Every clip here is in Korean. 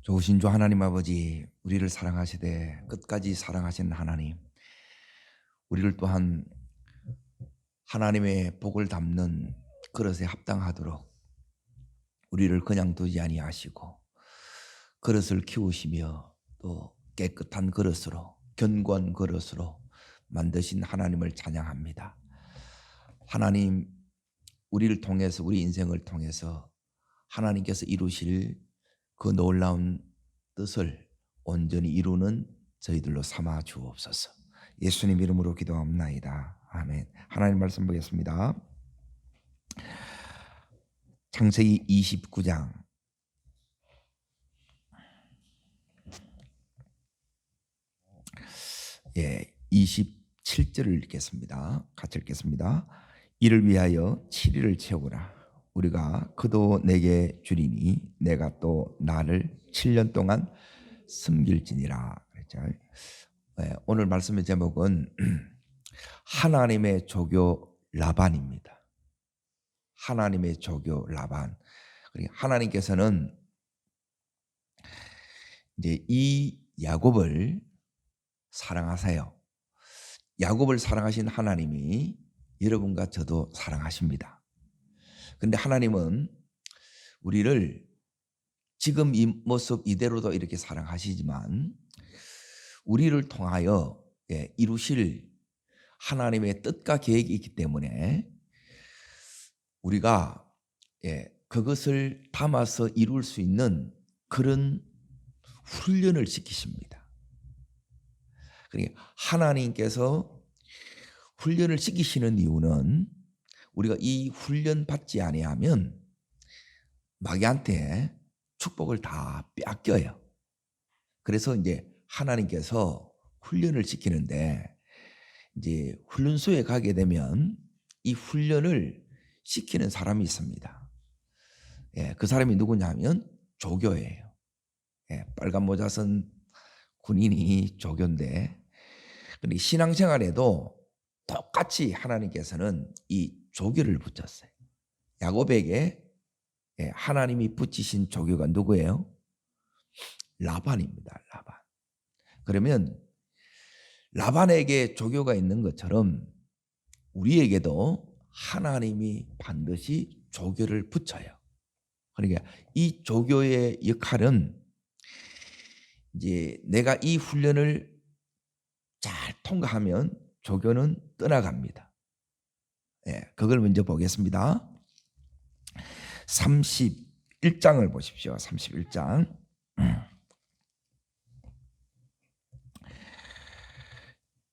좋으신 주 하나님 아버지, 우리를 사랑하시되 끝까지 사랑하시는 하나님, 우리를 또한 하나님의 복을 담는 그릇에 합당하도록 우리를 그냥 두지 아니하시고 그릇을 키우시며 또 깨끗한 그릇으로, 견고한 그릇으로 만드신 하나님을 찬양합니다. 하나님, 우리를 통해서, 우리 인생을 통해서 하나님께서 이루실 그 놀라운 뜻을 온전히 이루는 저희들로 삼아 주옵소서. 예수님 이름으로 기도합나이다. 아멘. 하나님 말씀 보겠습니다. 창세기 29장 27절을 읽겠습니다. 같이 읽겠습니다. 이를 위하여 7일을 채우라. 우리가 그도 내게 주리니 내가 또 나를 7년 동안 섬길지니라. 그랬죠. 오늘 말씀의 제목은 하나님의 조교 라반입니다. 하나님의 조교 라반. 하나님께서는 이제 이 야곱을 사랑하세요. 야곱을 사랑하신 하나님이 여러분과 저도 사랑하십니다. 그런데 하나님은 우리를 지금 이 모습 이대로도 이렇게 사랑하시지만 우리를 통하여 이루실 하나님의 뜻과 계획이 있기 때문에 우리가 그것을 담아서 이룰 수 있는 그런 훈련을 시키십니다. 그러니까 하나님께서 훈련을 시키시는 이유는 우리가 이 훈련 받지 아니하면 마귀한테 축복을 다 뺏겨요. 그래서 이제 하나님께서 훈련을 시키는데 이제 훈련소에 가게 되면 이 훈련을 시키는 사람이 있습니다. 그 사람이 누구냐면 조교예요. 빨간 모자 쓴 군인이 조교인데, 근데 신앙생활에도 똑같이 하나님께서는 이 조교를 붙였어요. 야곱에게 하나님이 붙이신 조교가 누구예요? 라반입니다. 라반. 그러면 라반에게 조교가 있는 것처럼 우리에게도 하나님이 반드시 조교를 붙여요. 그러니까 이 조교의 역할은 이제 내가 이 훈련을 잘 통과하면 조교는 떠나갑니다. 그걸 먼저 보겠습니다. 31장을 보십시오. 31장.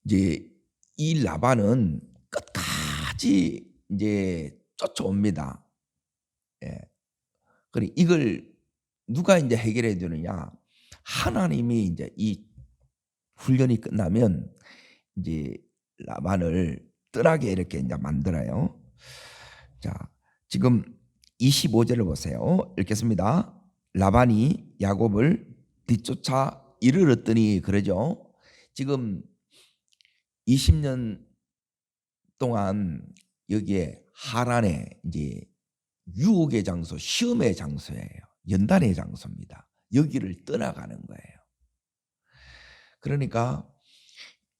이제 이 라반은 끝까지 이제 쫓아옵니다. 그래 이걸 누가 이제 해결해 주느냐? 하나님이 이제 이 훈련이 끝나면 이제 라반을 떠나게 이렇게 이제 만들어요. 자, 지금 25절을 보세요. 읽겠습니다. 라반이 야곱을 뒤쫓아 이르렀더니 그러죠. 지금 20년 동안 여기에 하란에 이제 유혹의 장소, 시험의 장소예요. 연단의 장소입니다. 여기를 떠나가는 거예요. 그러니까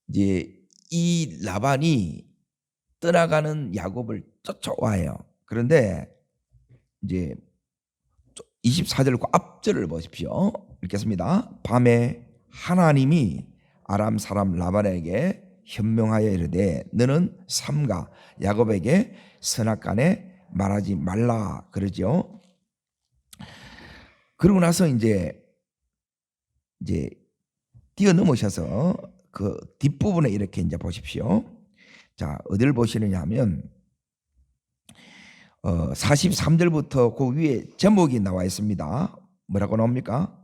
이제 이 라반이 떠나가는 야곱을 쫓아와요. 그런데 이제 24절 앞절을 보십시오. 읽겠습니다. 밤에 하나님이 아람 사람 라반에게 현명하여 이르되 너는 삼가 야곱에게 선악간에 말하지 말라 그러죠. 그러고 나서 이제 뛰어넘으셔서 그 뒷부분에 이렇게 이제 보십시오. 자, 어디를 보시느냐 하면 43절부터 그 위에 제목이 나와 있습니다. 뭐라고 나옵니까?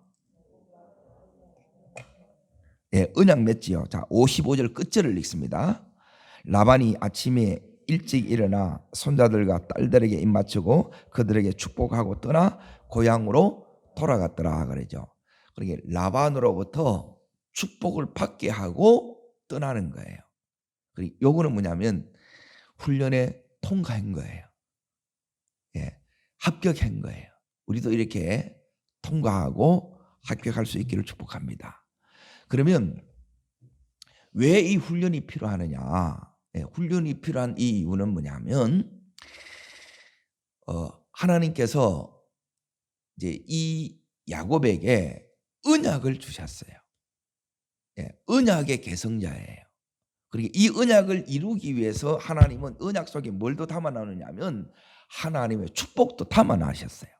언약 맺지요. 자, 55절 끝절을 읽습니다. 라반이 아침에 일찍 일어나 손자들과 딸들에게 입맞추고 그들에게 축복하고 떠나 고향으로 돌아갔더라 그러죠. 그러니까 라반으로부터 축복을 받게 하고 떠나는 거예요. 그리고 요거는 뭐냐면 훈련에 통과한 거예요. 합격한 거예요. 우리도 이렇게 통과하고 합격할 수 있기를 축복합니다. 그러면 왜 이 훈련이 필요하느냐? 훈련이 필요한 이 이유는 뭐냐면 하나님께서 이제 이 야곱에게 언약을 주셨어요. 언약의 계승자예요. 그리고 이 언약을 이루기 위해서 하나님은 언약 속에 뭘 더 담아 놨느냐면 하나님의 축복도 담아 놨었어요.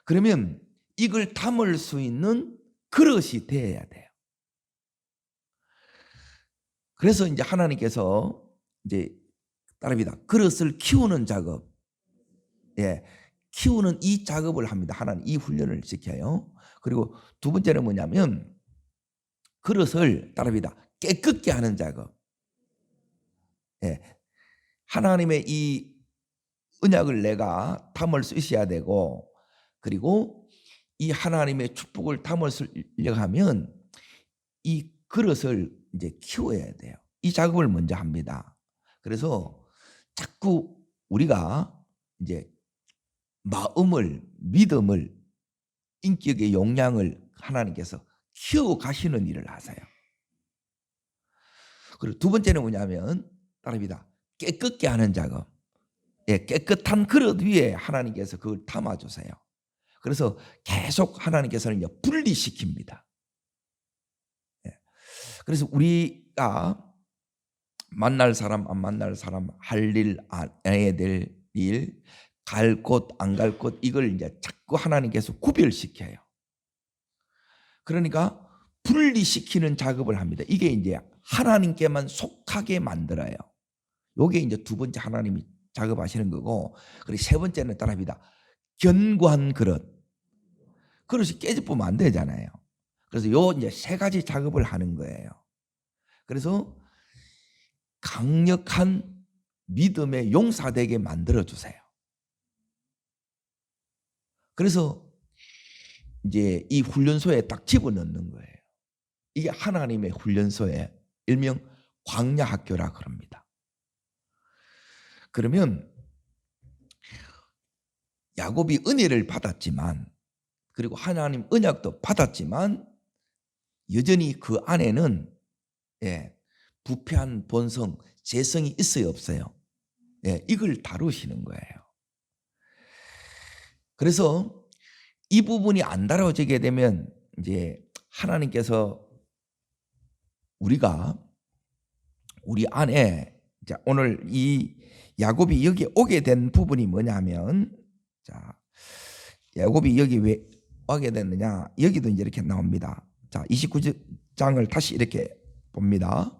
그러면 이걸 담을 수 있는 그릇이 되어야 돼요. 그래서 이제 하나님께서 이제 따릅니다. 그릇을 키우는 작업, 키우는 이 작업을 합니다. 하나님 이 훈련을 시켜요. 그리고 두 번째는 뭐냐면 그릇을 따릅니다. 깨끗게 하는 작업. 하나님의 이 언약을 내가 담을 수 있어야 되고, 그리고 이 하나님의 축복을 담을 수 있려고 하면 이 그릇을 이제 키워야 돼요. 이 작업을 먼저 합니다. 그래서 자꾸 우리가 이제 마음을, 믿음을, 인격의 용량을 하나님께서 키워 가시는 일을 하세요. 그리고 두 번째는 뭐냐면 따릅니다. 깨끗게 하는 작업. 깨끗한 그릇 위에 하나님께서 그걸 담아주세요. 그래서 계속 하나님께서는 분리시킵니다. 그래서 우리가 만날 사람, 안 만날 사람, 할 일, 안 해야 될 일, 갈 곳, 안 갈 곳, 이걸 이제 자꾸 하나님께서 구별시켜요. 그러니까 분리시키는 작업을 합니다. 이게 이제 하나님께만 속하게 만들어요. 이게 이제 두 번째 하나님이 작업하시는 거고, 그리고 세 번째는 따라합니다. 견고한 그릇. 그릇이 깨져보면 안 되잖아요. 그래서 요 이제 세 가지 작업을 하는 거예요. 그래서 강력한 믿음의 용사되게 만들어 주세요. 그래서 이제 이 훈련소에 딱 집어넣는 거예요. 이게 하나님의 훈련소에 일명 광야 학교라 그럽니다. 그러면 야곱이 은혜를 받았지만, 그리고 하나님 언약도 받았지만 여전히 그 안에는 부패한 본성, 재성이 있어요, 없어요? 이걸 다루시는 거예요. 그래서 이 부분이 안 다뤄지게 되면 이제 하나님께서 우리가 우리 안에, 자, 오늘 이 야곱이 여기 오게 된 부분이 뭐냐면, 자, 야곱이 여기 왜 오게 됐느냐? 여기도 이제 이렇게 나옵니다. 자, 29장을 다시 이렇게 봅니다.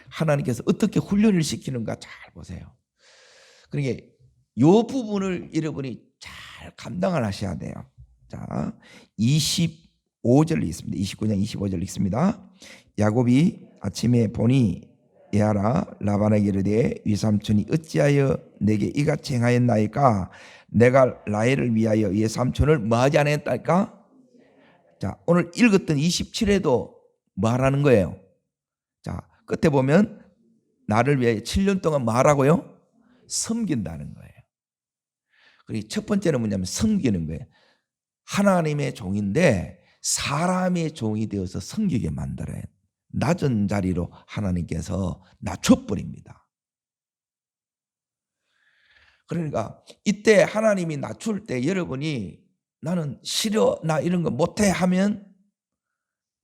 하나님께서 어떻게 훈련을 시키는가 잘 보세요. 그러니까 이 부분을 여러분이 잘 감당을 하셔야 돼요. 자, 25절 있습니다. 29장 25절 있습니다. 야곱이 아침에 보니 에하라 라반에게 이르되 외삼촌이 어찌하여 내게 이같이 행하였나이까? 내가 라헬을 위하여 외삼촌을 뭐하지 않았달까? 자, 오늘 읽었던 27에도 뭐 하라는 거예요? 자, 끝에 보면 나를 위하여 7년 동안 뭐 하라고요? 섬긴다는 거예요. 그리고 첫 번째는 뭐냐면 섬기는 거예요. 하나님의 종인데 사람의 종이 되어서 섬기게 만들어요. 낮은 자리로 하나님께서 낮춰버립니다. 그러니까 이때 하나님이 낮출 때 여러분이 나는 싫어, 나 이런 거 못해 하면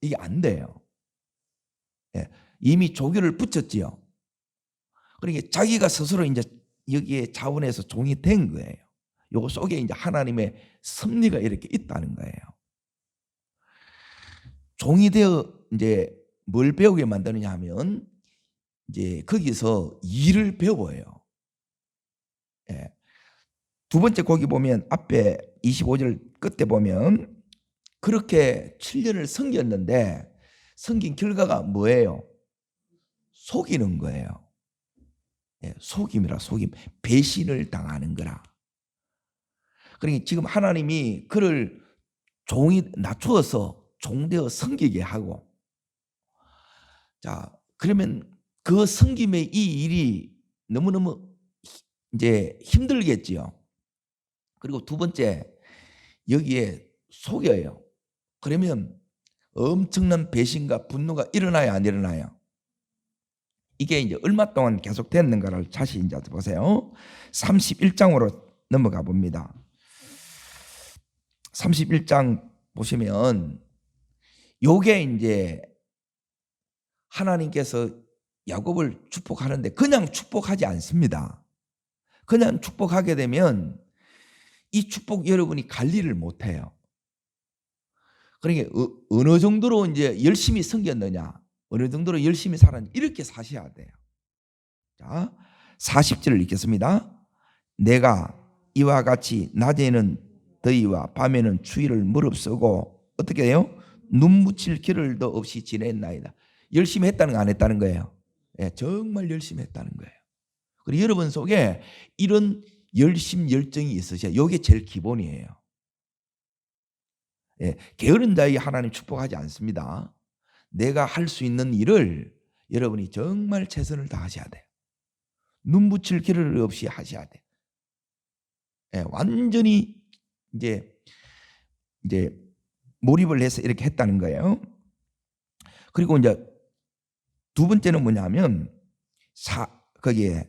이게 안 돼요. 이미 조교를 붙였지요. 그러니까 자기가 스스로 이제 여기에 자원해서 종이 된 거예요. 요거 속에 이제 하나님의 섭리가 이렇게 있다는 거예요. 종이 되어 이제 뭘 배우게 만드느냐 하면 이제 거기서 일을 배워요. 두 번째 거기 보면 앞에 25절 끝에 보면 그렇게 7년을 섬겼는데 섬긴 결과가 뭐예요? 속이는 거예요. 속임이라, 속임. 배신을 당하는 거라. 그러니까 지금 하나님이 그를 종이 낮추어서 종되어 섬기게 하고, 자, 그러면 그 섬김의 이 일이 너무너무 이제 힘들겠지요. 그리고 두 번째, 여기에 속여요. 그러면 엄청난 배신과 분노가 일어나요, 안 일어나요? 이게 이제 얼마 동안 계속됐는가를 다시 이제 보세요. 31장으로 넘어가 봅니다. 31장 보시면 요게 이제 하나님께서 야곱을 축복하는데 그냥 축복하지 않습니다. 그냥 축복하게 되면 이 축복 여러분이 관리를 못해요. 그러니까 어느 정도로 이제 열심히 섬겼느냐, 어느 정도로 열심히 살았느냐, 이렇게 사셔야 돼요. 자, 40절을 읽겠습니다. 내가 이와 같이 낮에는 더위와 밤에는 추위를 무릅쓰고 어떻게 해요? 눈 묻힐 겨를도 없이 지냈나이다. 열심히 했다는 거 안 했다는 거예요? 예, 정말 열심히 했다는 거예요. 그리고 여러분 속에 이런 열심 열정이 있으셔야 이게 제일 기본이에요. 예, 게으른 자에게 하나님 축복하지 않습니다. 내가 할 수 있는 일을 여러분이 정말 최선을 다하셔야 돼요. 눈 붙일 겨를 없이 하셔야 돼요. 예, 완전히 이제 몰입을 해서 이렇게 했다는 거예요. 그리고 이제 두 번째는 뭐냐면 거기에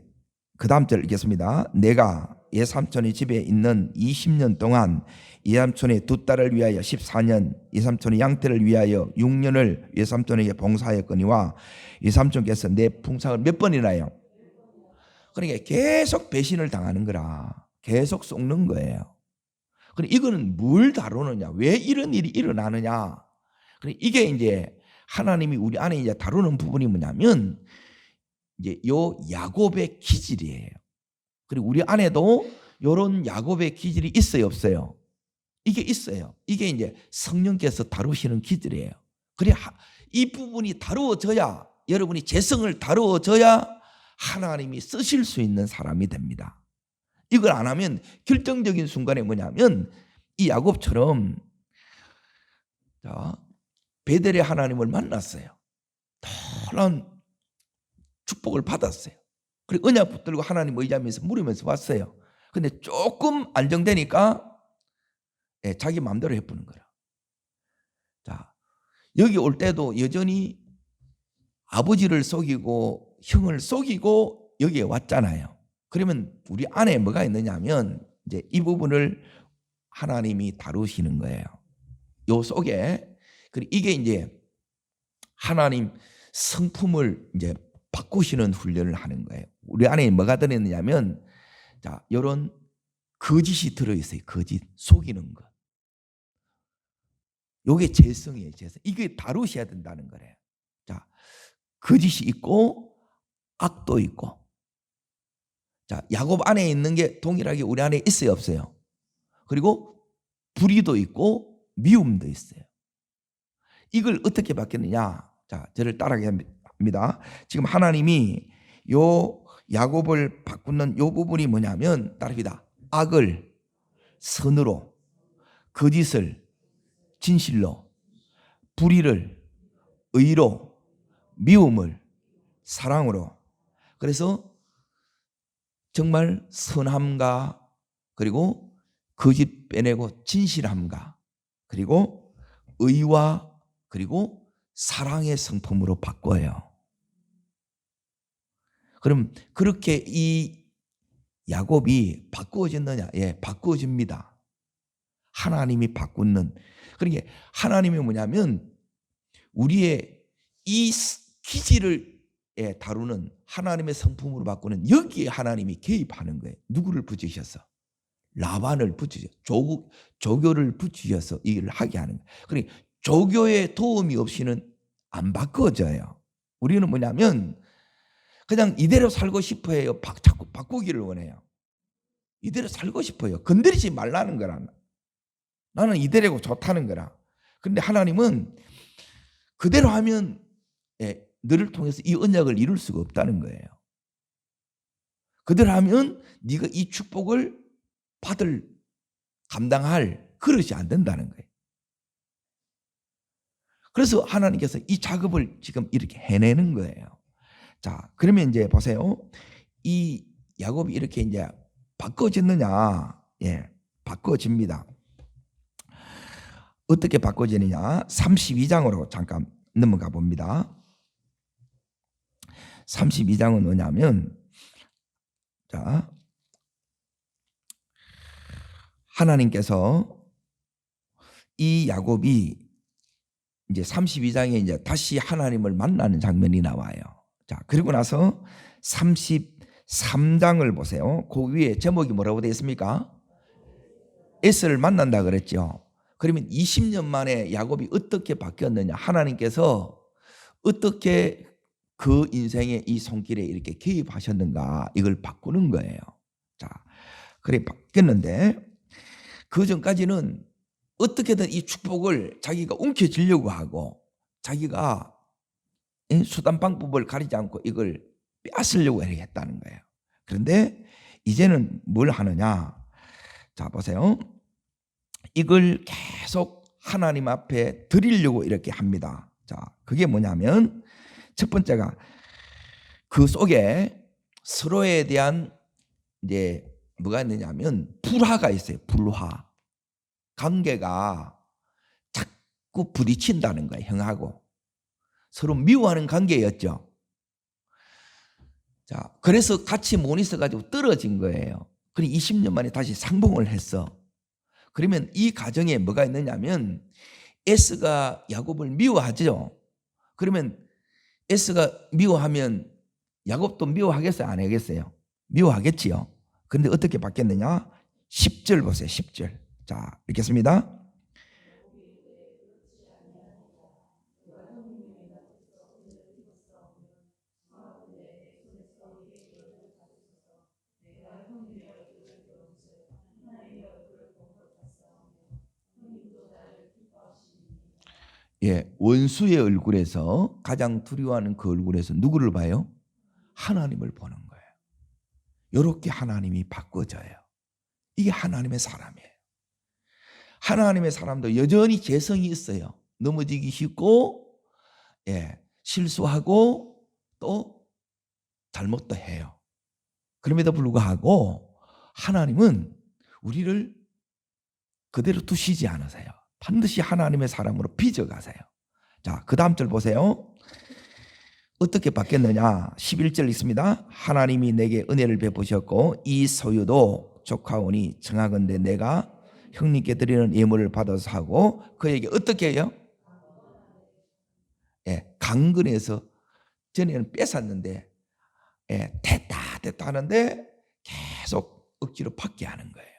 그 다음 절 읽겠습니다. 내가 예삼촌의 집에 있는 20년 동안 예삼촌의 두 딸을 위하여 14년, 예삼촌의 양떼를 위하여 6년을 예삼촌에게 봉사하였거니와 예삼촌께서 내 풍상을 몇 번이나요? 그러니까 계속 배신을 당하는 거라. 계속 속는 거예요. 그러니까 이거는 뭘 다루느냐? 왜 이런 일이 일어나느냐? 그러니까 이게 이제 하나님이 우리 안에 이제 다루는 부분이 뭐냐면 이제 요 야곱의 기질이에요. 그리고 우리 안에도 요런 야곱의 기질이 있어요, 없어요? 이게 있어요. 이게 이제 성령께서 다루시는 기질이에요. 그래 이 부분이 다루어져야 여러분이 재성을 다루어져야 하나님이 쓰실 수 있는 사람이 됩니다. 이걸 안 하면 결정적인 순간에 뭐냐면 이 야곱처럼 베델의 하나님을 만났어요. 놀라운 축복을 받았어요. 그리고 언약 붙들고 하나님 의지하면서 물으면서 왔어요. 근데 조금 안정되니까 자기 마음대로 해보는 거라. 자, 여기 올 때도 여전히 아버지를 속이고 형을 속이고 여기에 왔잖아요. 그러면 우리 안에 뭐가 있느냐 하면 이제 이 부분을 하나님이 다루시는 거예요. 요 속에. 그리고 이게 이제 하나님 성품을 이제 바꾸시는 훈련을 하는 거예요. 우리 안에 뭐가 들어있느냐면 자, 이런 거짓이 들어있어요. 거짓, 속이는 것. 요게 재성이에요. 재성. 이게 다루셔야 된다는 거래요. 자, 거짓이 있고 악도 있고. 자, 야곱 안에 있는 게 동일하게 우리 안에 있어요, 없어요? 그리고 불의도 있고 미움도 있어요. 이걸 어떻게 바뀌느냐? 자, 저를 따라하게 합니다. 지금 하나님이 요 야곱을 바꾸는 요 부분이 뭐냐면 따릅니다. 악을 선으로, 거짓을 진실로, 불의를 의로, 미움을 사랑으로. 그래서 정말 선함과 그리고 거짓 빼내고 진실함과 그리고 의와 그리고 사랑의 성품으로 바꿔요. 그럼 그렇게 이 야곱이 바꾸어졌느냐? 예, 바꾸어집니다. 하나님이 바꾸는. 그러니까 하나님이 뭐냐면 우리의 이 기질을 다루는 하나님의 성품으로 바꾸는 여기에 하나님이 개입하는 거예요. 누구를 붙이셔서? 라반을 붙이셔서 조교를 붙이셔서 이 일을 하게 하는 거예요. 그러니까 조교의 도움이 없이는 안 바꿔져요. 우리는 뭐냐면 그냥 이대로 살고 싶어 해요. 자꾸 바꾸기를 원해요. 이대로 살고 싶어요. 건드리지 말라는 거라. 나는 이대로 좋다는 거라. 그런데 하나님은 그대로 하면 너를 통해서 이 언약을 이룰 수가 없다는 거예요. 그대로 하면 네가 이 축복을 감당할 그릇이 안 된다는 거예요. 그래서 하나님께서 이 작업을 지금 이렇게 해내는 거예요. 자, 그러면 이제 보세요. 이 야곱이 이렇게 이제 바꿔졌느냐? 예, 바꿔집니다. 어떻게 바꿔지느냐? 32장으로 잠깐 넘어가 봅니다. 32장은 뭐냐면, 자, 하나님께서 이 야곱이 이제 32장에 이제 다시 하나님을 만나는 장면이 나와요. 자, 그리고 나서 33장을 보세요. 그 위에 제목이 뭐라고 되어 있습니까? 에스를 만난다 그랬죠. 그러면 20년 만에 야곱이 어떻게 바뀌었느냐? 하나님께서 어떻게 그 인생의 이 손길에 이렇게 개입하셨는가? 이걸 바꾸는 거예요. 자, 그래 바뀌었는데 그 전까지는 어떻게든 이 축복을 자기가 움켜쥐려고 하고 자기가 수단 방법을 가리지 않고 이걸 빼앗으려고 했다는 거예요. 그런데 이제는 뭘 하느냐? 자, 보세요. 이걸 계속 하나님 앞에 드리려고 이렇게 합니다. 자, 그게 뭐냐면 첫 번째가 그 속에 서로에 대한 이제 뭐가 있느냐면 불화가 있어요. 불화. 관계가 자꾸 부딪힌다는 거예요. 형하고. 서로 미워하는 관계였죠. 자, 그래서 같이 못 있어가지고 떨어진 거예요. 그래 20년 만에 다시 상봉을 했어. 그러면 이 가정에 뭐가 있느냐면 에스가 야곱을 미워하죠. 그러면 에스가 미워하면 야곱도 미워하겠어요? 안 하겠어요? 미워하겠지요. 그런데 어떻게 바뀌었느냐? 10절 보세요. 10절. 자, 읽겠습니다. 예, 원수의 얼굴에서 가장 두려워하는 그 얼굴에서 누구를 봐요? 하나님을 보는 거예요. 이렇게 하나님이 바꿔져요. 이게 하나님의 사람이에요. 하나님의 사람도 여전히 개성이 있어요. 넘어지기 쉽고, 예, 실수하고 또 잘못도 해요. 그럼에도 불구하고 하나님은 우리를 그대로 두시지 않으세요. 반드시 하나님의 사람으로 빚어가세요. 자, 그 다음 절 보세요. 어떻게 바뀌었느냐? 11절 있습니다. 하나님이 내게 은혜를 베푸셨고 이 소유도 조카오니 청하건대 내가 형님께 드리는 예물을 받아서 하고 그에게 어떻게 해요? 예, 강근해서 전에는 뺏었는데 됐다 하는데 계속 억지로 받게 하는 거예요.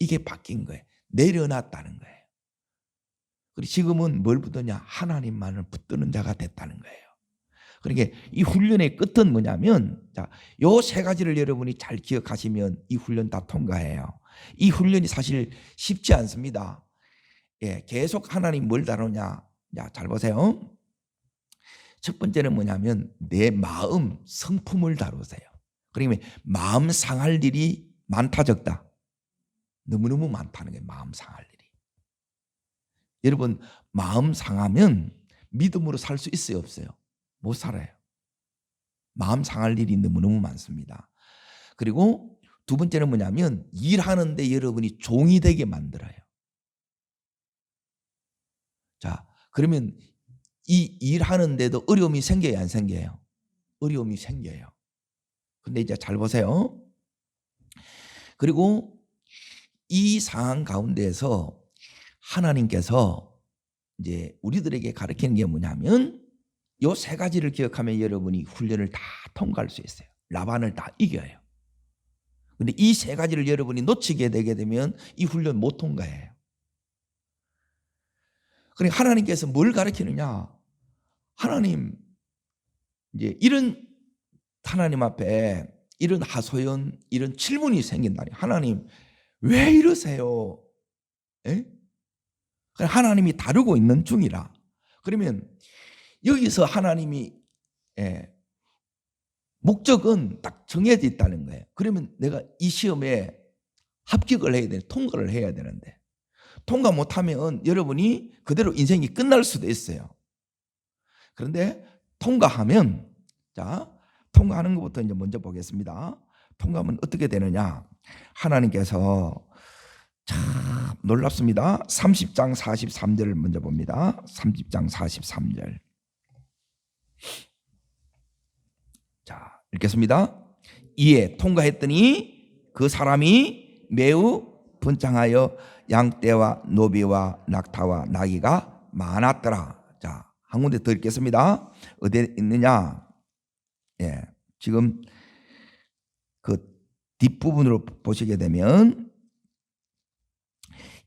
이게 바뀐 거예요. 내려놨다는 거예요. 그리고 지금은 뭘 붙드냐? 하나님만을 붙드는 자가 됐다는 거예요. 그러니까 이 훈련의 끝은 뭐냐면, 자, 요 세 가지를 여러분이 잘 기억하시면 이 훈련 다 통과해요. 이 훈련이 사실 쉽지 않습니다. 예, 계속 하나님 뭘 다루냐? 자, 잘 보세요. 첫 번째는 뭐냐면 내 마음 성품을 다루세요. 그러면 마음 상할 일이 많다 적다? 너무너무 많다는 게 마음 상할 일이. 여러분 마음 상하면 믿음으로 살 수 있어요 없어요? 못 살아요. 마음 상할 일이 너무너무 많습니다. 그리고 두 번째는 뭐냐면 일하는데 여러분이 종이 되게 만들어요. 자, 그러면 이 일하는데도 어려움이 생겨요 안 생겨요? 어려움이 생겨요. 근데 이제 잘 보세요. 그리고 이 상황 가운데에서 하나님께서 이제 우리들에게 가르치는 게 뭐냐면 요 세 가지를 기억하면 여러분이 훈련을 다 통과할 수 있어요. 라반을 다 이겨요. 근데 이 세 가지를 여러분이 놓치게 되게 되면 이 훈련 못 통과해요. 그러니까 하나님께서 뭘 가르치느냐? 하나님 이제 이런 하나님 앞에 이런 하소연, 이런 질문이 생긴다니. 하나님 왜 이러세요? 에? 하나님이 다루고 있는 중이라. 그러면 여기서 하나님이 목적은 딱 정해져 있다는 거예요. 그러면 내가 이 시험에 합격을 해야 돼, 통과를 해야 되는데 통과 못하면 여러분이 그대로 인생이 끝날 수도 있어요. 그런데 통과하면, 자, 통과하는 것부터 이제 먼저 보겠습니다. 통과하면 어떻게 되느냐? 하나님께서 참 놀랍습니다. 30장 43절을 먼저 봅니다. 30장 43절. 자, 읽겠습니다. 이에 통과했더니 그 사람이 매우 번창하여 양떼와 노비와 낙타와 나귀가 많았더라. 자, 한 군데 더 읽겠습니다. 어디에 있느냐? 예, 지금 그 뒷부분으로 보시게 되면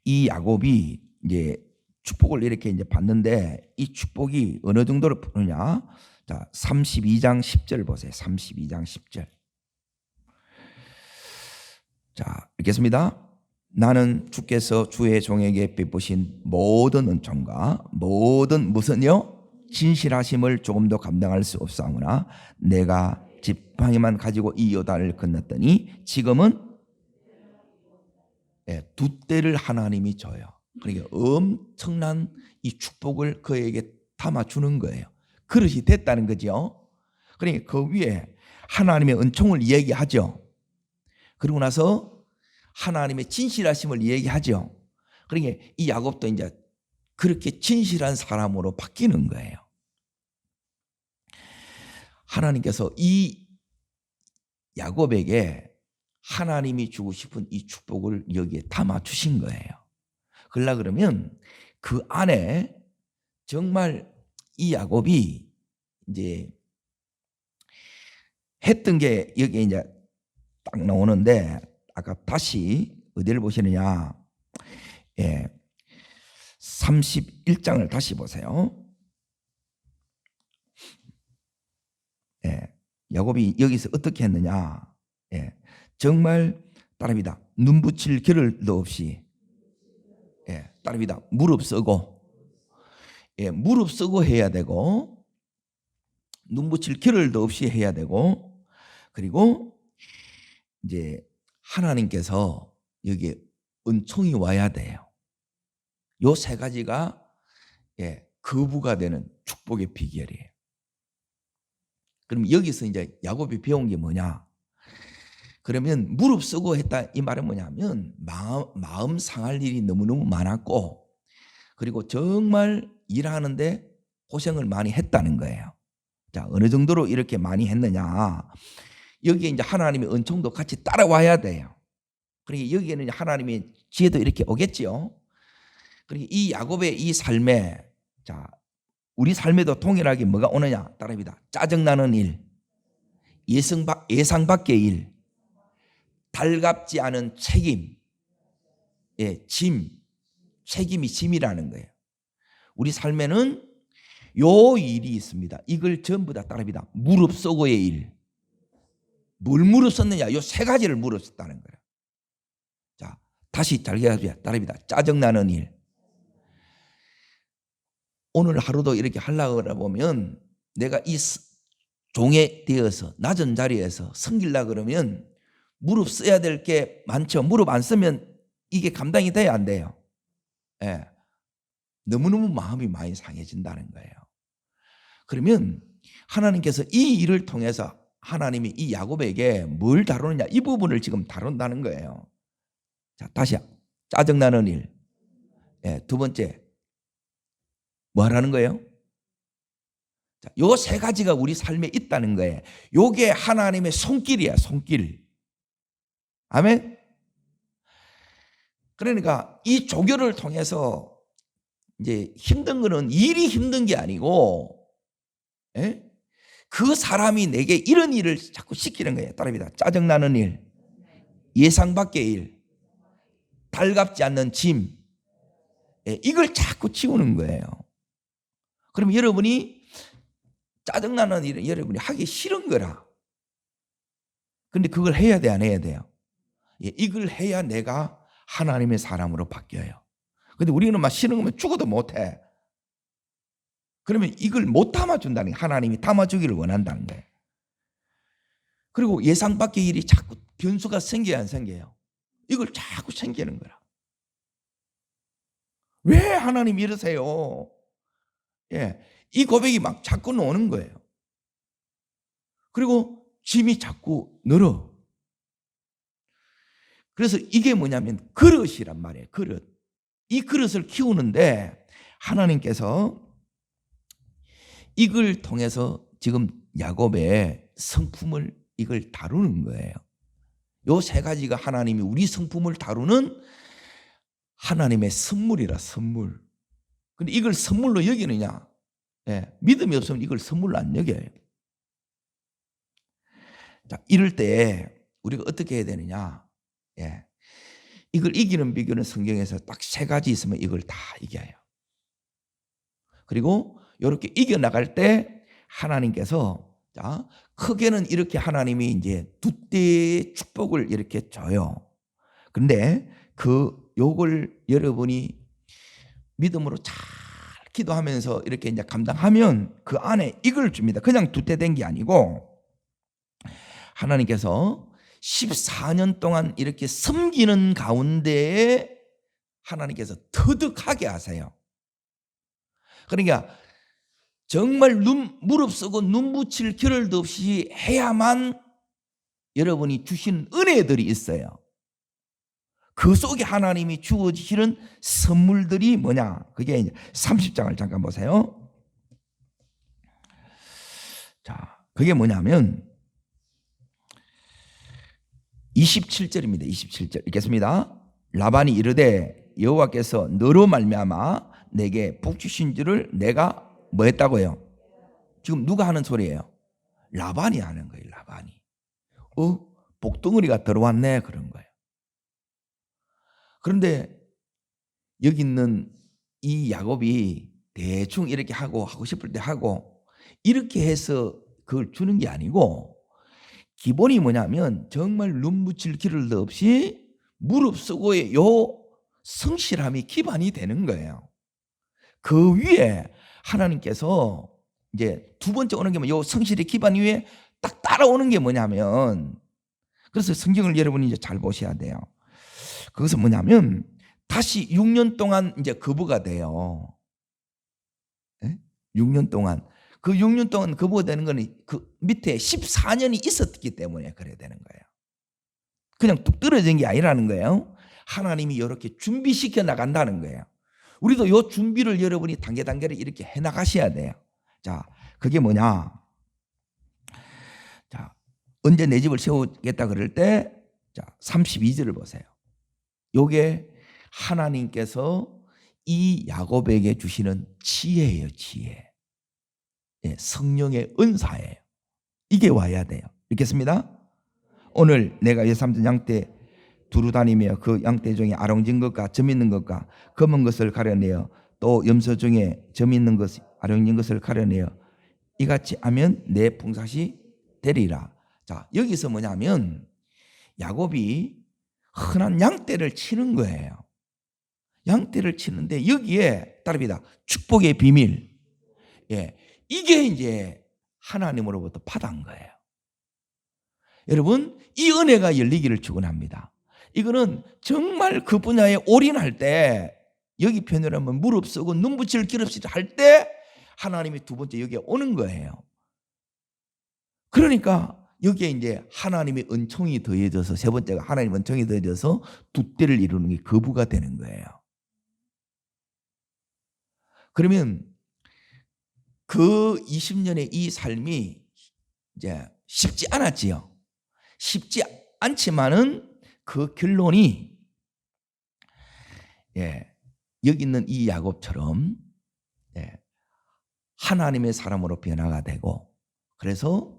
이 야곱이 이제 축복을 이렇게 이제 받는데 이 축복이 어느 정도로 부르냐? 자, 32장 10절 보세요. 32장 10절. 자, 읽겠습니다. 나는 주께서 주의 종에게 베푸신 모든 은총과 모든 무슨요? 진실하심을 조금도 감당할 수 없사오나 내가 지팡이만 가지고 이 요단을 건넜더니 지금은 두 때를 하나님이 줘요. 그러니까 엄청난 이 축복을 그에게 담아 주는 거예요. 그릇이 됐다는 거죠. 그러니까 그 위에 하나님의 은총을 얘기하죠. 그리고 나서 하나님의 진실하심을 얘기하죠. 그러니까 이 야곱도 이제 그렇게 진실한 사람으로 바뀌는 거예요. 하나님께서 이 야곱에게 하나님이 주고 싶은 이 축복을 여기에 담아 주신 거예요. 그러면 그 안에 정말 이 야곱이 이제 했던 게 여기에 이제 딱 나오는데 아까 다시 어디를 보시느냐? 예. 31장을 다시 보세요. 예. 야곱이 여기서 어떻게 했느냐? 예. 정말 따릅니다. 눈 붙일 겨를도 없이 따릅니다. 무릎 쓰고 무릎 쓰고 해야 되고 눈 붙일 겨를도 없이 해야 되고 그리고 이제 하나님께서 여기에 은총이 와야 돼요. 요 세 가지가 거부가 되는 축복의 비결이에요. 그럼 여기서 이제 야곱이 배운 게 뭐냐? 그러면 무릎 쓰고 했다 이 말은 뭐냐면 마음 상할 일이 너무너무 많았고 그리고 정말 일하는데 고생을 많이 했다는 거예요. 자, 어느 정도로 이렇게 많이 했느냐? 여기에 이제 하나님의 은총도 같이 따라와야 돼요. 그러니까 여기에는 하나님의 지혜도 이렇게 오겠지요. 그러니까 이 야곱의 이 삶에 자, 우리 삶에도 동일하게 뭐가 오느냐? 따라합니다. 짜증나는 일, 예상 밖의 일, 달갑지 않은 책임, 짐, 책임이 짐이라는 거예요. 우리 삶에는 요 일이 있습니다. 이걸 전부 다 따라합니다. 무릎 쓰고의 일. 뭘 무릎 썼느냐? 요 세 가지를 무릎 썼다는 거예요. 자, 다시 잘게 따라합니다. 짜증나는 일. 오늘 하루도 이렇게 하려고 보면 내가 이 종에 되어서 낮은 자리에서 섬기려고 그러면 무릎 써야 될 게 많죠. 무릎 안 쓰면 이게 감당이 돼야 안 돼요. 너무너무 마음이 많이 상해진다는 거예요. 그러면 하나님께서 이 일을 통해서 하나님이 이 야곱에게 뭘 다루느냐 이 부분을 지금 다룬다는 거예요. 자, 다시 짜증나는 일. 두 번째 뭐 하라는 거예요? 요 세 가지가 우리 삶에 있다는 거예요. 요게 하나님의 손길이야, 손길. 아멘. 그러니까 이 조교를 통해서 이제 힘든 거는 일이 힘든 게 아니고 그 사람이 내게 이런 일을 자꾸 시키는 거예요. 따라합니다. 짜증나는 일, 예상 밖의 일, 달갑지 않는 짐, 이걸 자꾸 치우는 거예요. 그럼 여러분이 짜증나는 일은 여러분이 하기 싫은 거라. 근데 그걸 해야 돼, 안 해야 돼요? 이걸 해야 내가 하나님의 사람으로 바뀌어요. 근데 우리는 막 싫은 거면 죽어도 못해. 그러면 이걸 못 담아준다는 거예요. 하나님이 담아주기를 원한다는 거예요. 그리고 예상 밖의 일이 자꾸 변수가 생겨야 안 생겨요? 이걸 자꾸 생기는 거라. 왜 하나님 이러세요? 이 고백이 막 자꾸 나오는 거예요. 그리고 짐이 자꾸 늘어. 그래서 이게 뭐냐면 그릇이란 말이에요. 그릇. 이 그릇을 키우는데 하나님께서 이걸 통해서 지금 야곱의 성품을 이걸 다루는 거예요. 요 세 가지가 하나님이 우리 성품을 다루는 하나님의 선물이라, 선물. 근데 이걸 선물로 여기느냐? 예, 믿음이 없으면 이걸 선물로 안 여겨요. 자, 이럴 때 우리가 어떻게 해야 되느냐? 예, 이걸 이기는 비결은 성경에서 딱 세 가지 있으면 이걸 다 이겨요. 그리고 이렇게 이겨나갈 때 하나님께서, 자, 크게는 이렇게 하나님이 이제 두 때의 축복을 이렇게 줘요. 그런데 요걸 여러분이 믿음으로 잘 기도하면서 이렇게 이제 감당하면 그 안에 이걸 줍니다. 그냥 두 때 된 게 아니고 하나님께서 14년 동안 이렇게 섬기는 가운데에 하나님께서 터득하게 하세요. 그러니까 정말 무릎 쓰고 눈 붙일 겨를도 없이 해야만 여러분이 주신 은혜들이 있어요. 그 속에 하나님이 주어지시는 선물들이 뭐냐? 그게 이제 30장을 잠깐 보세요. 자, 그게 뭐냐면 27절입니다. 27절 읽겠습니다. 라반이 이르되 여호와께서 너로 말미암아 내게 복 주신 줄을 내가 뭐 했다고요? 지금 누가 하는 소리예요? 라반이 하는 거예요. 라반이. 복덩어리가 들어왔네 그런 거예요. 그런데 여기 있는 이 야곱이 대충 이렇게 하고 싶을 때 하고 이렇게 해서 그걸 주는 게 아니고 기본이 뭐냐면 정말 눈 붙일 길을도 없이 무릎 쓰고의 요 성실함이 기반이 되는 거예요. 그 위에 하나님께서 이제 두 번째 오는 게 요 성실의 기반 위에 딱 따라오는 게 뭐냐면, 그래서 성경을 여러분이 이제 잘 보셔야 돼요. 그것은 뭐냐면 다시 6년 동안 이제 거부가 돼요. 6년 동안. 그 6년 동안 거부가 되는 거는 그 밑에 14년이 있었기 때문에 그래야 되는 거예요. 그냥 뚝 떨어진 게 아니라는 거예요. 하나님이 이렇게 준비시켜 나간다는 거예요. 우리도 이 준비를 여러분이 단계를 이렇게 해 나가셔야 돼요. 자, 그게 뭐냐? 자, 언제 내 집을 세우겠다 그럴 때, 자, 32절을 보세요. 요게 하나님께서 이 야곱에게 주시는 지혜예요, 지혜. 예, 성령의 은사예요. 이게 와야 돼요. 읽겠습니다. 오늘 내가 예삼전 양떼 두루 다니며 그 양떼 중에 아롱진 것과 점 있는 것과 검은 것을 가려내어 또 염소 중에 점 있는 것 아롱진 것을 가려내어 이같이 하면 내 풍삭이 되리라. 자, 여기서 뭐냐면 야곱이 흔한 양떼를 치는 거예요. 양떼를 치는데 여기에 따릅니다. 축복의 비밀. 예, 이게 이제 하나님으로부터 받은 거예요. 여러분, 이 은혜가 열리기를 축원합니다. 이거는 정말 그 분야에 올인할 때, 여기 표현을 하면 무릎 쓰고 눈 붙일 길 없이 할 때 하나님이 두 번째 여기에 오는 거예요. 그러니까 여기에 이제 하나님의 은총이 더해져서, 세 번째가 하나님의 은총이 더해져서 두 때를 이루는 게 거부가 되는 거예요. 그러면 그 20년의 이 삶이 이제 쉽지 않았지요. 쉽지 않지만은 그 결론이, 예, 여기 있는 이 야곱처럼, 예, 하나님의 사람으로 변화가 되고, 그래서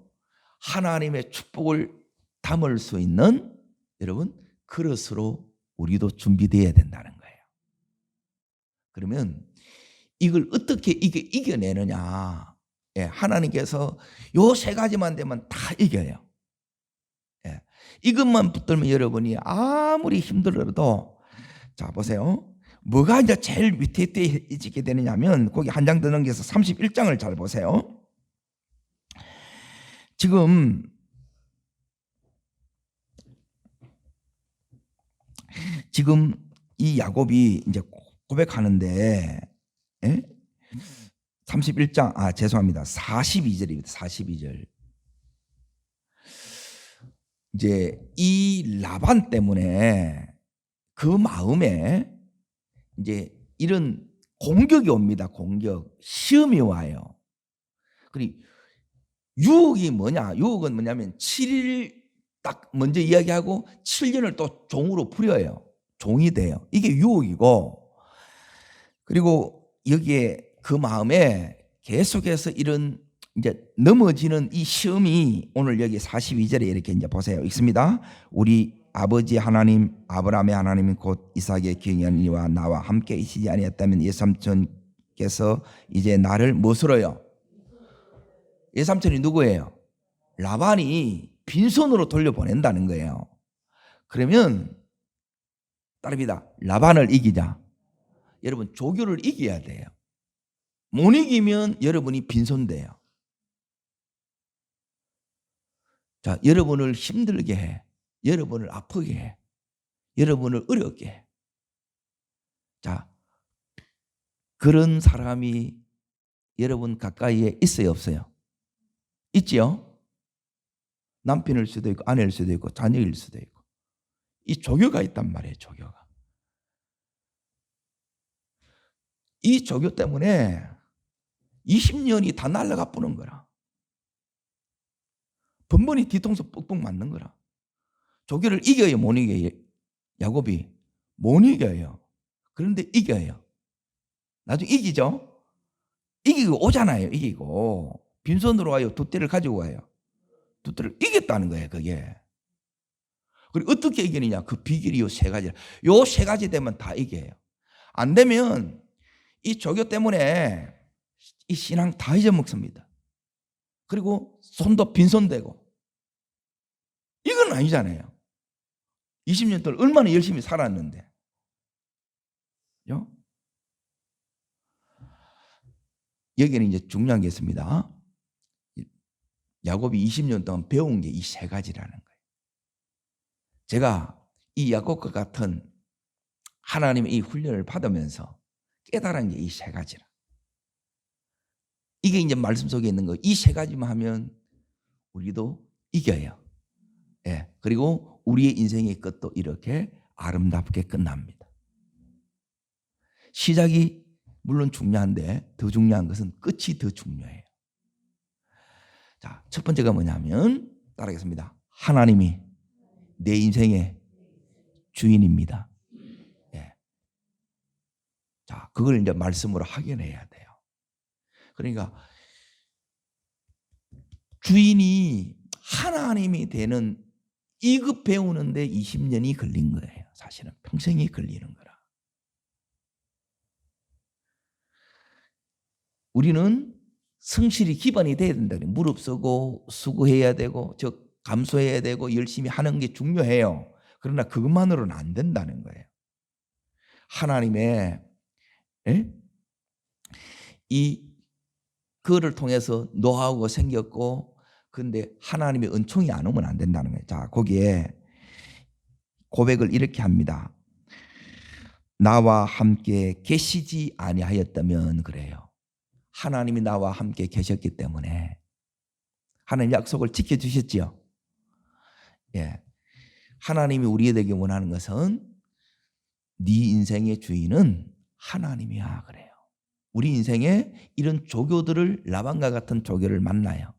하나님의 축복을 담을 수 있는, 여러분, 그릇으로 우리도 준비되어야 된다는 거예요. 그러면 이걸 어떻게 이겨내느냐? 예, 하나님께서 요 세 가지만 되면 다 이겨요. 예, 이것만 붙들면 여러분이 아무리 힘들어도, 자 보세요. 뭐가 이제 제일 위태위태해지게 되느냐면, 거기 한 장 더 넘겨서 31장을 잘 보세요. 지금 이 야곱이 이제 고백하는데, 예? 31장, 죄송합니다. 42절입니다. 42절. 이제 이 라반 때문에 그 마음에 이제 이런 공격이 옵니다. 공격, 시험이 와요. 그리고 유혹이 뭐냐? 유혹은 뭐냐면 7일 딱 먼저 이야기하고 7년을 또 종으로 부려요. 종이 돼요. 이게 유혹이고, 그리고 여기에 그 마음에 계속해서 이런 이제 넘어지는 이 시험이 오늘 여기 42절에 이렇게 이제 보세요. 읽습니다. 우리 아버지 하나님 아브라함의 하나님 곧 이삭의 기영이와 나와 함께 있지 아니었다면 예삼촌께서 이제 나를 무엇으로요? 예삼촌이 누구예요? 라반이 빈손으로 돌려보낸다는 거예요. 그러면 따릅니다. 라반을 이기자. 여러분 조교를 이겨야 돼요. 못 이기면 여러분이 빈손돼요. 자, 여러분을 힘들게 해. 여러분을 아프게 해. 여러분을 어렵게 해. 자, 그런 사람이 여러분 가까이에 있어요, 없어요? 있지요? 남편일 수도 있고 아내일 수도 있고 자녀일 수도 있고. 이 조교가 있단 말이에요, 조교가. 이 조교 때문에 20년이 다 날아가 뿌는 거라. 번번이 뒤통수 뻑뻑 맞는 거라. 조교를 이겨요, 못 이겨요? 야곱이 못 이겨요. 그런데 이겨요. 나중에 이기죠? 이기고 오잖아요. 이기고 빈손으로 와요. 두 떼를 가지고 와요. 두 떼를 이겼다는 거예요, 그게. 그리고 어떻게 이기느냐? 그 비결이 요 세 가지라. 요 세 가지 되면 다 이겨요. 안 되면 이 조교 때문에 이 신앙 다 잊어먹습니다. 그리고 손도 빈손되고. 이건 아니잖아요. 20년 동안 얼마나 열심히 살았는데. 그죠? 여기는 이제 중요한 게 있습니다. 야곱이 20년 동안 배운 게 이 세 가지라는 거예요. 제가 이 야곱과 같은 하나님의 이 훈련을 받으면서 깨달은 게 이 세 가지라. 이게 이제 말씀 속에 있는 거. 이 세 가지만 하면 우리도 이겨요. 예. 그리고 우리의 인생의 끝도 이렇게 아름답게 끝납니다. 시작이 물론 중요한데 더 중요한 것은 끝이 더 중요해요. 자, 첫 번째가 뭐냐면 따라하겠습니다. 하나님이 내 인생의 주인입니다. 예. 자, 그걸 이제 말씀으로 확인해야 돼요. 그러니까 주인이 하나님이 되는 이것 배우는데 20년이 걸린 거예요. 사실은 평생이 걸리는 거라. 우리는 성실히 기반이 돼야 된다. 무릎 쓰고 수고해야 되고 감수해야 되고 열심히 하는 게 중요해요. 그러나 그것만으로는 안 된다는 거예요. 하나님의 그거를 통해서 노하우가 생겼고, 그런데 하나님의 은총이 안 오면 안 된다는 거예요. 자, 거기에 고백을 이렇게 합니다. 나와 함께 계시지 아니하였다면 그래요. 하나님이 나와 함께 계셨기 때문에 하나님 약속을 지켜주셨지요. 예, 하나님이 우리에게 원하는 것은 네 인생의 주인은 하나님이야 그래요. 우리 인생에 이런 조교들을 라반과 같은 조교를 만나요.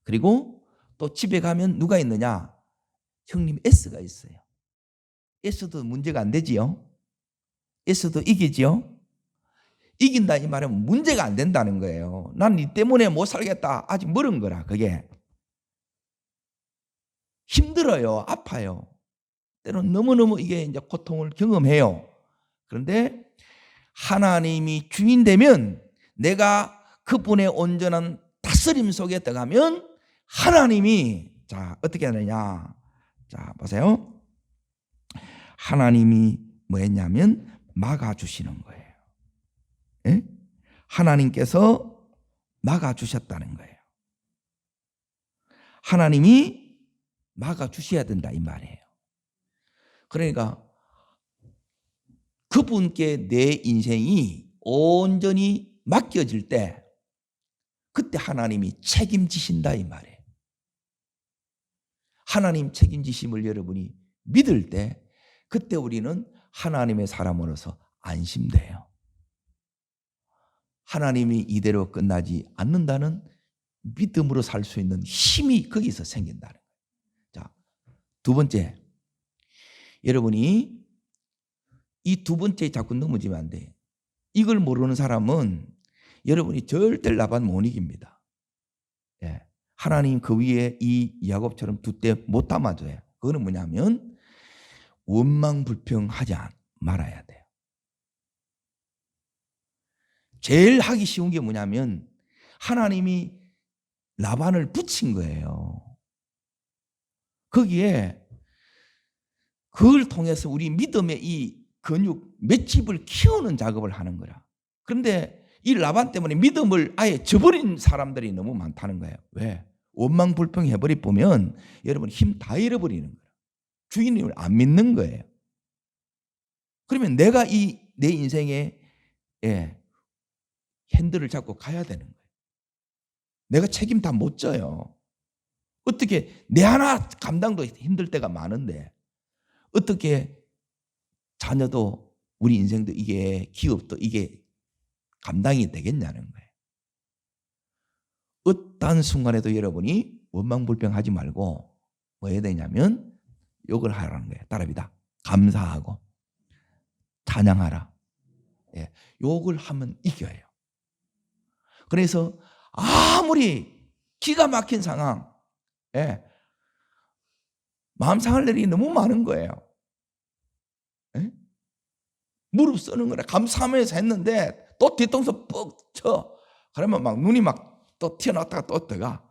그리고 또 집에 가면 누가 있느냐? 형님 S가 있어요. S도 문제가 안 되지요. S도 이기지요. 이긴다 이 말은 문제가 안 된다는 거예요. 난 네 때문에 못 살겠다. 아직 멀은 거라. 그게 힘들어요. 아파요. 때로는 너무너무 이게 이제 고통을 경험해요. 그런데 하나님이 주인 되면 내가 그분의 온전한 다스림 속에 들어가면 하나님이 자 어떻게 하느냐? 자 보세요. 하나님이 뭐 했냐면 막아주시는 거예요. 예? 하나님께서 막아주셨다는 거예요. 하나님이 막아주셔야 된다 이 말이에요. 그러니까 그분께 내 인생이 온전히 맡겨질 때 그때 하나님이 책임지신다 이 말이에요. 하나님 책임지심을 여러분이 믿을 때 그때 우리는 하나님의 사람으로서 안심돼요. 하나님이 이대로 끝나지 않는다는 믿음으로 살 수 있는 힘이 거기서 생긴다는 거예요. 자, 두 번째, 여러분이 이 두 번째 자꾸 넘어지면 안 돼요. 이걸 모르는 사람은 여러분이 절대 라반 못 이깁니다. 예. 하나님 그 위에 이 야곱처럼 두 때 못 담아줘요. 그거는 뭐냐면 원망불평하지 말아야 돼요. 제일 하기 쉬운 게 뭐냐면 하나님이 라반을 붙인 거예요. 거기에 그걸 통해서 우리 믿음의 이 근육, 맷집을 키우는 작업을 하는 거라. 그런데 이 라반 때문에 믿음을 아예 저버린 사람들이 너무 많다는 거예요. 왜? 원망불평해버리 보면 여러분 힘 다 잃어버리는 거예요. 주인님을 안 믿는 거예요. 그러면 내가 내 인생에 핸들을 잡고 가야 되는 거예요. 내가 책임 다 못 져요. 어떻게 내 하나 감당도 힘들 때가 많은데 어떻게 자녀도 우리 인생도 이게 기업도 이게 감당이 되겠냐는 거예요. 어떤 순간에도 여러분이 원망불평하지 말고 뭐 해야 되냐면 욕을 하라는 거예요. 따라합니다. 감사하고 찬양하라. 예, 욕을 하면 이겨요. 그래서 아무리 기가 막힌 상황, 마음 상할 일이 너무 많은 거예요. 무릎 쓰는 거라 감사하면서 했는데 또 뒤통수 뻑 쳐. 그러면 막 눈이 막 또 튀어나왔다가 또 뜨가.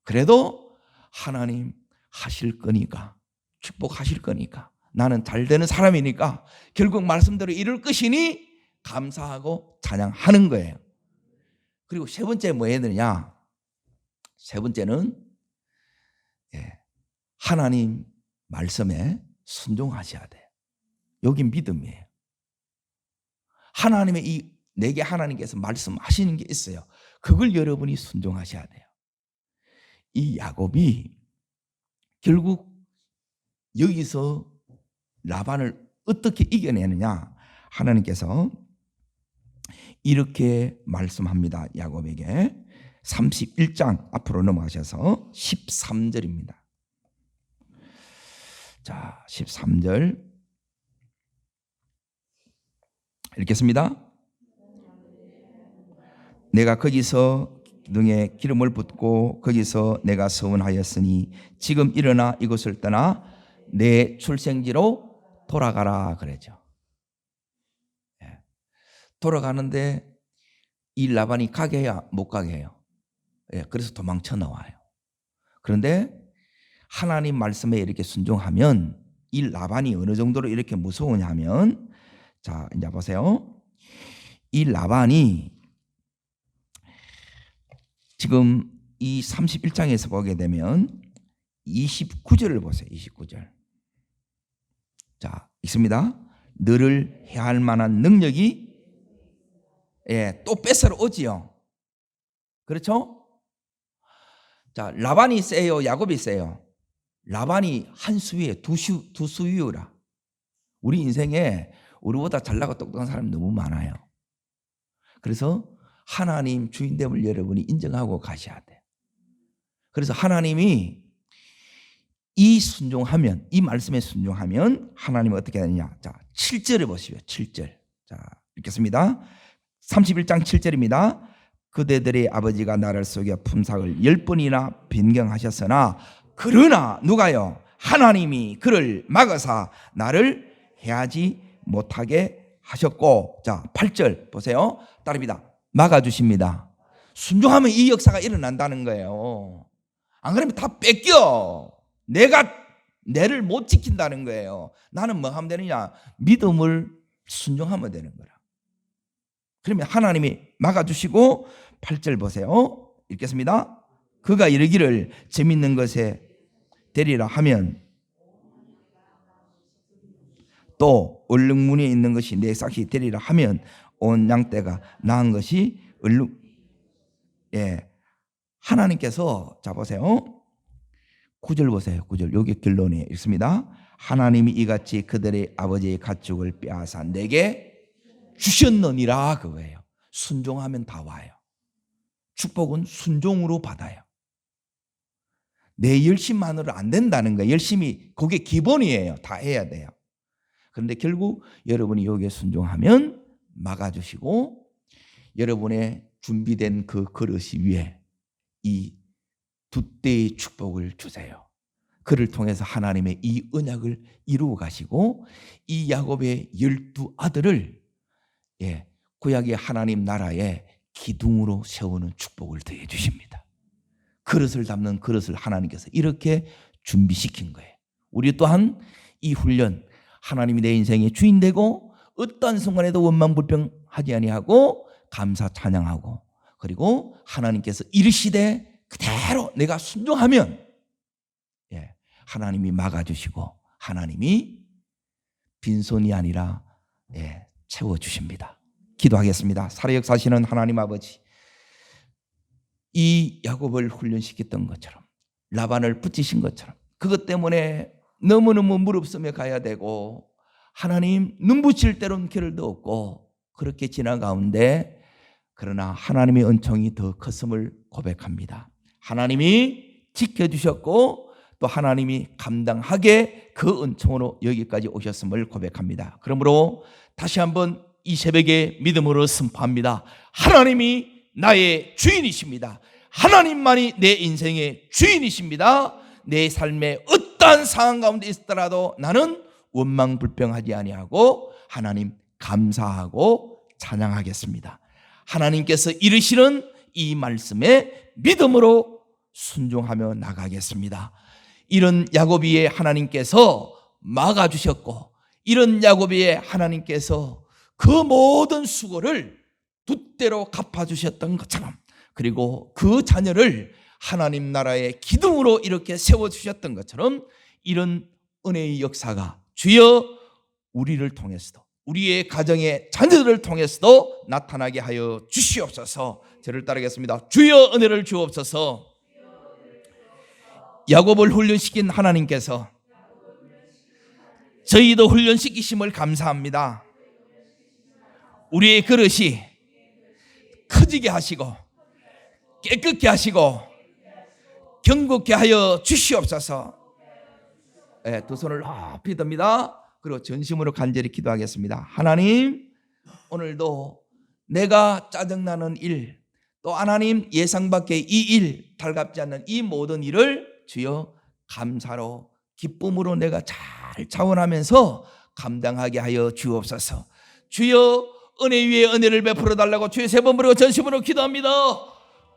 그래도 하나님 하실 거니까, 축복하실 거니까, 나는 잘 되는 사람이니까 결국 말씀대로 이룰 것이니 감사하고 찬양하는 거예요. 그리고 세 번째 뭐 해야 되느냐? 세 번째는 하나님 말씀에 순종하셔야 돼요. 여긴 믿음이에요. 하나님의 내게 하나님께서 말씀하시는 게 있어요. 그걸 여러분이 순종하셔야 돼요. 이 야곱이 결국 여기서 라반을 어떻게 이겨내느냐? 하나님께서 이렇게 말씀합니다. 야곱에게 31장 앞으로 넘어가셔서 13절입니다. 자, 13절 읽겠습니다. 내가 거기서 등에 기름을 붓고 거기서 내가 서원하였으니 지금 일어나 이곳을 떠나 내 출생지로 돌아가라 그러죠. 돌아가는데 이 라반이 가게 해야 못 가게 해요. 그래서 도망쳐 나와요. 그런데 하나님 말씀에 이렇게 순종하면 이 라반이 어느 정도로 이렇게 무서우냐면, 자 이제 보세요. 이 라반이 지금 이 31장에서 보게 되면 29절을 보세요. 29절. 자, 있습니다. 너를 해할 만한 능력이 또 뺏으러 오지요. 그렇죠? 자, 라반이 세요, 야곱이 세요? 라반이 한 수위에 두 수위라. 우리 인생에 우리보다 잘나고 똑똑한 사람이 너무 많아요. 그래서 하나님 주인됨을 여러분이 인정하고 가셔야 돼요. 그래서 하나님이 이 말씀에 순종하면 하나님은 어떻게 하느냐? 자, 7절을 보시죠. 7절. 자, 읽겠습니다. 31장 7절입니다. 그대들의 아버지가 나를 속여 품삯을 10번이나 변경하셨으나 그러나 누가요? 하나님이 그를 막으사 나를 해하지 못하게 하셨고, 자 8절 보세요. 따릅니다. 막아주십니다. 순종하면 이 역사가 일어난다는 거예요. 안 그러면 다 뺏겨. 내를 못 지킨다는 거예요. 나는 뭐 하면 되느냐? 믿음을 순종하면 되는 거라. 그러면 하나님이 막아주시고 8절 보세요. 읽겠습니다. 그가 이르기를 재밌는 것에 되리라 하면 또 얼룩무늬에 있는 것이 내 삭이 되리라 하면 온 양떼가 나은 것이 하나님께서 자 보세요. 9절 보세요. 9절. 여기 결론에 있습니다. 하나님이 이같이 그들의 아버지의 가축을 빼앗아 내게 주셨느니라 그거예요. 순종하면 다 와요. 축복은 순종으로 받아요. 내 열심만으로 안 된다는 거예요. 열심히 그게 기본이에요. 다 해야 돼요. 그런데 결국 여러분이 여기에 순종하면 막아주시고 여러분의 준비된 그 그릇이 위에 이 두 때의 축복을 주세요. 그를 통해서 하나님의 이 언약을 이루어 가시고 이 야곱의 12아들을 구약의 하나님 나라의 기둥으로 세우는 축복을 더해 주십니다. 그릇을 담는 그릇을 하나님께서 이렇게 준비시킨 거예요. 우리 또한 이 훈련, 하나님이 내 인생의 주인 되고 어떠한 순간에도 원망불평하지 아니하고 감사 찬양하고 그리고 하나님께서 이르시되 그대로 내가 순종하면 하나님이 막아주시고 하나님이 빈손이 아니라 채워주십니다. 기도하겠습니다. 살아 역사하시는 하나님 아버지, 이 야곱을 훈련시켰던 것처럼 라반을 붙이신 것처럼 그것 때문에 너무너무 무릅쓰며 가야 되고 하나님 눈부실 때론 겨를도 없고 그렇게 지난 가운데 그러나 하나님의 은총이 더 컸음을 고백합니다. 하나님이 지켜주셨고 또 하나님이 감당하게 그 은총으로 여기까지 오셨음을 고백합니다. 그러므로 다시 한번 이 새벽에 믿음으로 선포합니다. 하나님이 나의 주인이십니다. 하나님만이 내 인생의 주인이십니다. 내 삶의 어떠한 상황 가운데 있더라도 나는 원망불평하지 아니하고 하나님 감사하고 찬양하겠습니다. 하나님께서 이르시는 이 말씀에 믿음으로 순종하며 나가겠습니다. 이런 야곱이의 하나님께서 막아주셨고 이런 야곱이의 하나님께서 그 모든 수고를 돛대로 갚아주셨던 것처럼 그리고 그 자녀를 하나님 나라의 기둥으로 이렇게 세워주셨던 것처럼 이런 은혜의 역사가 주여 우리를 통해서도 우리의 가정의 자녀들을 통해서도 나타나게 하여 주시옵소서. 저를 따르겠습니다. 주여 은혜를 주옵소서. 야곱을 훈련시킨 하나님께서 저희도 훈련시키심을 감사합니다. 우리의 그릇이 커지게 하시고 깨끗게 하시고 경고케 하여 주시옵소서. 두 손을 높이 듭니다. 그리고 전심으로 간절히 기도하겠습니다. 하나님, 오늘도 내가 짜증나는 일, 또 하나님 예상 밖의 이 일, 달갑지 않는 이 모든 일을 주여 감사로 기쁨으로 내가 잘 자원하면서 감당하게 하여 주옵소서. 주여 은혜 위에 은혜를 베풀어 달라고 주의 세 번 부르고 전심으로 기도합니다.